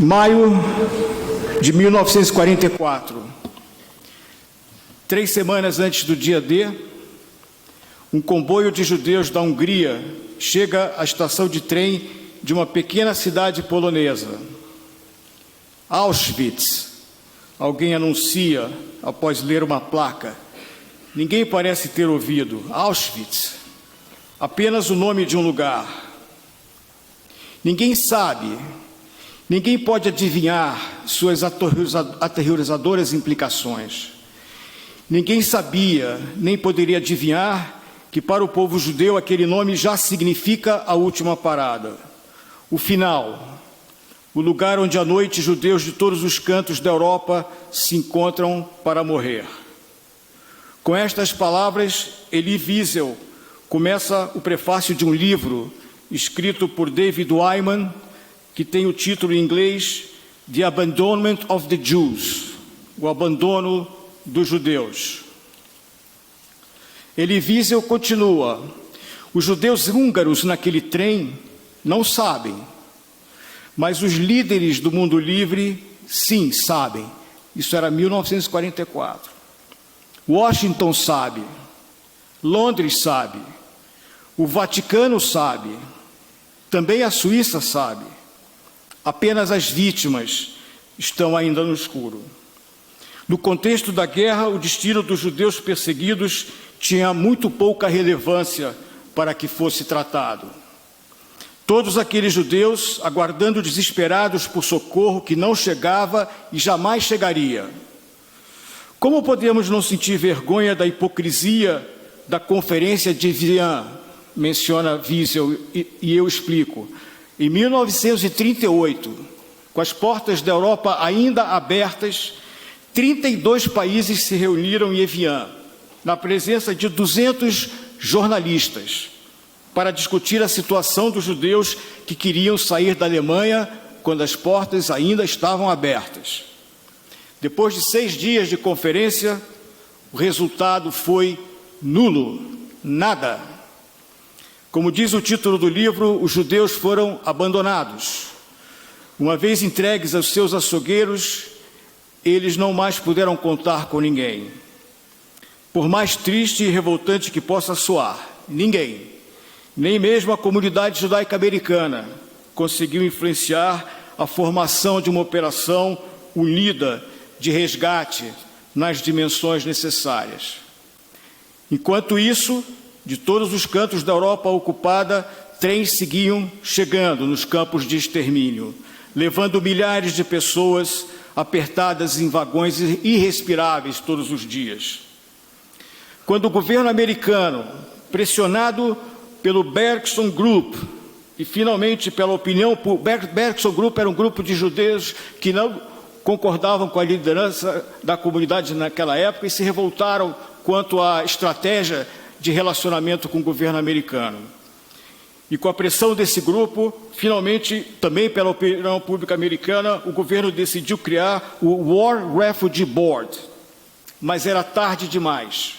Maio de 1944, 3 semanas antes do dia D, um comboio de judeus da Hungria chega à estação de trem de uma pequena cidade polonesa. Auschwitz, alguém anuncia após ler uma placa. Ninguém parece ter ouvido. Auschwitz, apenas o nome de um lugar. Ninguém sabe, ninguém pode adivinhar suas aterrorizadoras implicações. Ninguém sabia, nem poderia adivinhar que para o povo judeu aquele nome já significa a última parada, o final, o lugar onde à noite judeus de todos os cantos da Europa se encontram para morrer. Com estas palavras, Elie Wiesel começa o prefácio de um livro escrito por David Wyman, que tem o título em inglês The Abandonment of the Jews, o abandono dos judeus. Elie Wiesel continua: os judeus húngaros naquele trem não sabem, mas os líderes do mundo livre, sim, sabem. Isso era 1944. Washington sabe, Londres sabe, o Vaticano sabe, também a Suíça sabe. Apenas as vítimas estão ainda no escuro. No contexto da guerra, o destino dos judeus perseguidos tinha muito pouca relevância para que fosse tratado. Todos aqueles judeus aguardando desesperados por socorro que não chegava e jamais chegaria. Como podemos não sentir vergonha da hipocrisia da Conferência de Evian, menciona Wiesel, e eu explico. Em 1938, com as portas da Europa ainda abertas, 32 países se reuniram em Evian, na presença de 200 jornalistas, para discutir a situação dos judeus que queriam sair da Alemanha quando as portas ainda estavam abertas. Depois de 6 dias de conferência, o resultado foi nulo, nada. Como diz o título do livro, os judeus foram abandonados. Uma vez entregues aos seus açougueiros, eles não mais puderam contar com ninguém. Por mais triste e revoltante que possa soar, ninguém, nem mesmo a comunidade judaica americana, conseguiu influenciar a formação de uma operação unida de resgate nas dimensões necessárias. Enquanto isso, de todos os cantos da Europa ocupada, trens seguiam chegando nos campos de extermínio, levando milhares de pessoas apertadas em vagões irrespiráveis todos os dias. Quando o governo americano, pressionado pelo Bergson Group, e finalmente pela opinião pública, Bergson Group era um grupo de judeus que não concordavam com a liderança da comunidade naquela época e se revoltaram quanto à estratégia de relacionamento com o governo americano. E com a pressão desse grupo, finalmente, também pela opinião pública americana, o governo decidiu criar o War Refugee Board. Mas era tarde demais.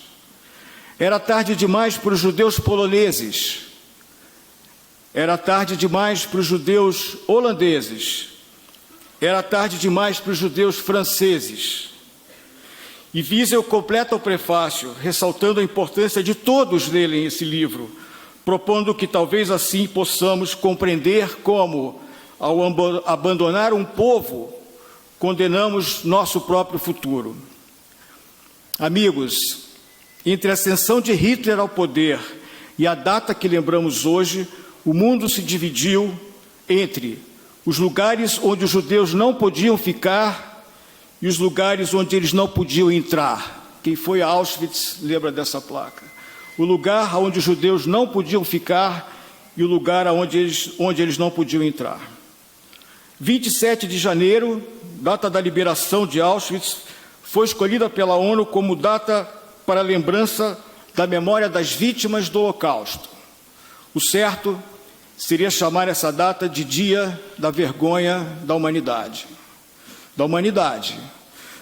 Era tarde demais para os judeus poloneses. Era tarde demais para os judeus holandeses. Era tarde demais para os judeus franceses. E Wiesel completa o prefácio, ressaltando a importância de todos lerem esse livro, propondo que talvez assim possamos compreender como, ao abandonar um povo, condenamos nosso próprio futuro. Amigos, entre a ascensão de Hitler ao poder e a data que lembramos hoje, o mundo se dividiu entre os lugares onde os judeus não podiam ficar e os lugares onde eles não podiam entrar. Quem foi a Auschwitz lembra dessa placa. O lugar onde os judeus não podiam ficar e o lugar onde eles não podiam entrar. 27 de janeiro, data da liberação de Auschwitz, foi escolhida pela ONU como data para a lembrança da memória das vítimas do Holocausto. O certo seria chamar essa data de Dia da Vergonha da Humanidade. Da humanidade,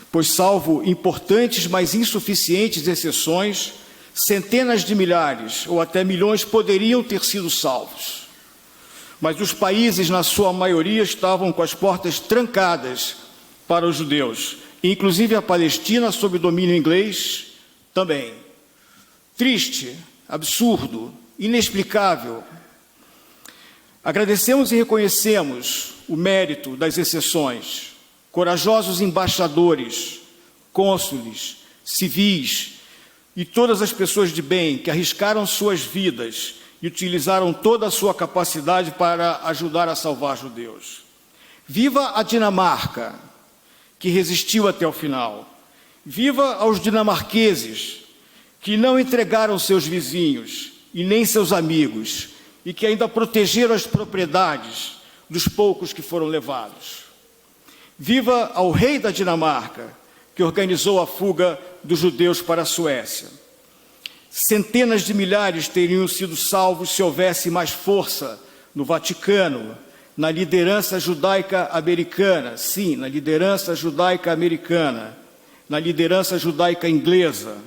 pois salvo importantes, mas insuficientes exceções, centenas de milhares ou até milhões poderiam ter sido salvos. mas os países, na sua maioria, estavam com as portas trancadas para os judeus, inclusive a Palestina, sob domínio inglês, também. Triste, absurdo, inexplicável. Agradecemos e reconhecemos o mérito das exceções, corajosos embaixadores, cônsules, civis e todas as pessoas de bem que arriscaram suas vidas e utilizaram toda a sua capacidade para ajudar a salvar judeus. Viva a Dinamarca, que resistiu até o final. Viva aos dinamarqueses, que não entregaram seus vizinhos e nem seus amigos, e que ainda protegeram as propriedades dos poucos que foram levados. Viva ao rei da Dinamarca, que organizou a fuga dos judeus para a Suécia. Centenas de milhares teriam sido salvos se houvesse mais força no Vaticano, na liderança judaica americana, sim, na liderança judaica americana, na liderança judaica inglesa.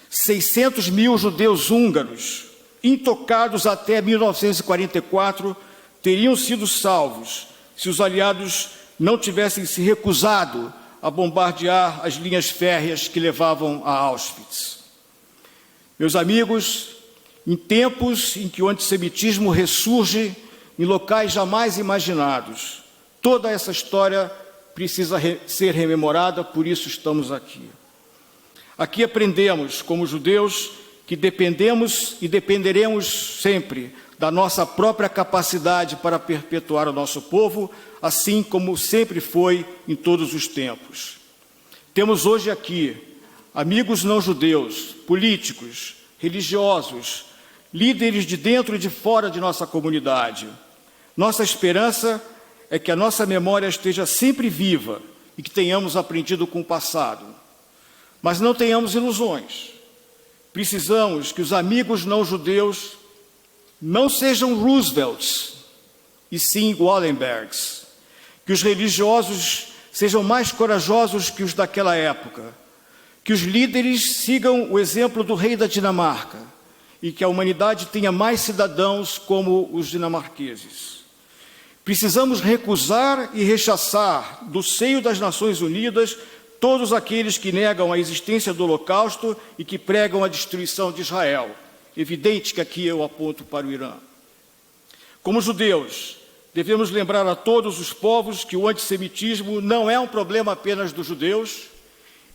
600 mil judeus húngaros, intocados até 1944, teriam sido salvos se os aliados não tivessem se recusado a bombardear as linhas férreas que levavam a Auschwitz. Meus amigos, em tempos em que o antissemitismo ressurge em locais jamais imaginados, toda essa história precisa ser rememorada, por isso estamos aqui. Aqui aprendemos, como judeus, que dependemos e dependeremos sempre da nossa própria capacidade para perpetuar o nosso povo, assim como sempre foi em todos os tempos. Temos hoje aqui amigos não judeus, políticos, religiosos, líderes de dentro e de fora de nossa comunidade. Nossa esperança é que a nossa memória esteja sempre viva e que tenhamos aprendido com o passado. Mas não tenhamos ilusões. Precisamos que os amigos não judeus não sejam Roosevelts, e sim Wallenbergs. Que os religiosos sejam mais corajosos que os daquela época. Que os líderes sigam o exemplo do rei da Dinamarca e que a humanidade tenha mais cidadãos como os dinamarqueses. Precisamos recusar e rechaçar do seio das Nações Unidas todos aqueles que negam a existência do Holocausto e que pregam a destruição de Israel. Evidente que aqui eu aponto para o Irã. Como judeus, devemos lembrar a todos os povos que o antissemitismo não é um problema apenas dos judeus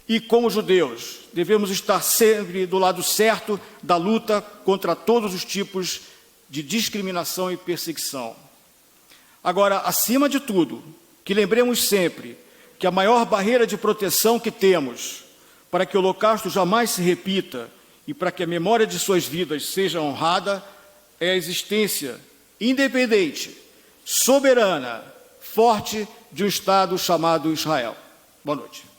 e, como judeus, devemos estar sempre do lado certo da luta contra todos os tipos de discriminação e perseguição. Agora, acima de tudo, que lembremos sempre que a maior barreira de proteção que temos para que o Holocausto jamais se repita e para que a memória de suas vidas seja honrada é a existência independente, soberana, forte de um Estado chamado Israel. Boa noite.